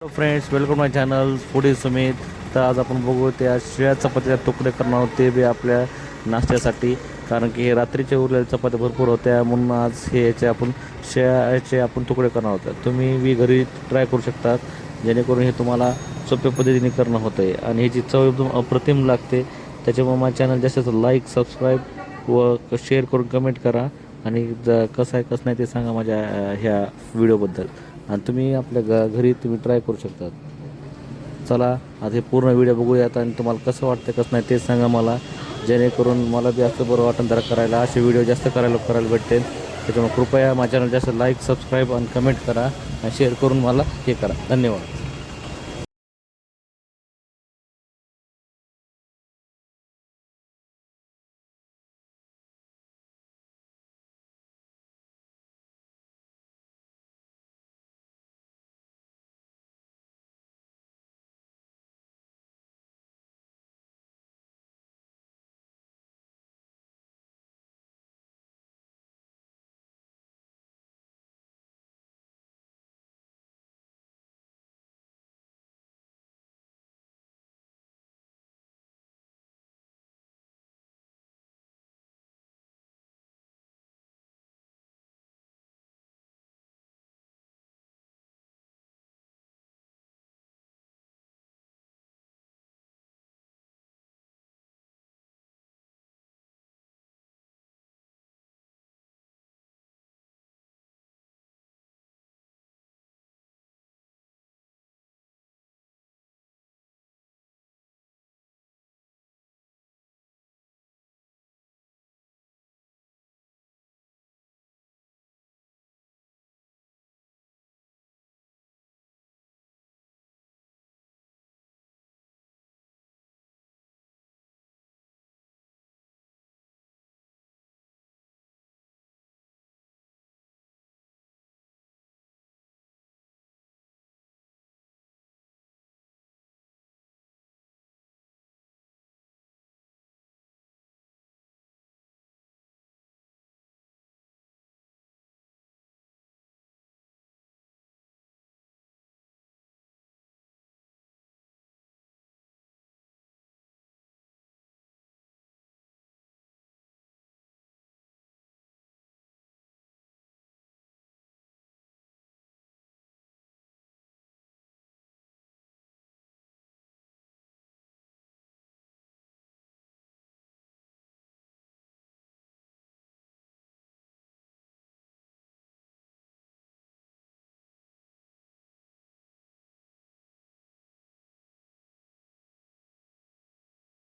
Hello friends, welcome माय channel foodie Sumit. तर आज आपण बघू त्या शिळ्या चपात्या तुकडे करणार आहोत, ते बी आपल्या नाश्त्यासाठी. कारण की हे रात्रीचे उरलेल्या चपात्या भरपूर होत्या, म्हणून आज याचे आपण शिळ्याचे तुकडे करणार आहोत. तुम्ही बी घरी ट्राय करू शकता, जेणेकरून हे तुम्हाला सोप्या पद्धतीने करणं होतं आहे आणि ह्याची चव एकदम अप्रतिम लागते. त्याच्यामुळे माझ्या चॅनल जास्त लाईक, सबस्क्राईब व शेअर करून कमेंट करा. आणि कसं आहे कसं नाही ते सांगा माझ्या ह्या व्हिडिओबद्दल. आणि तुम्ही आपल्या घरी तुम्ही ट्राय करू शकता. चला आता हे पूर्ण व्हिडिओ बघूयात आणि तुम्हाला कसं वाटतं कसं नाही ते सांगा मला, जेणेकरून मला बी असं बरं वाटेल जरा करायला. असे व्हिडिओ जास्त करायला भेटतील. त्याच्यामुळे कृपया माझ्या चॅनल जास्त लाईक, सबस्क्राईब आणि कमेंट करा आणि शेअर करून मला हे करा. धन्यवाद.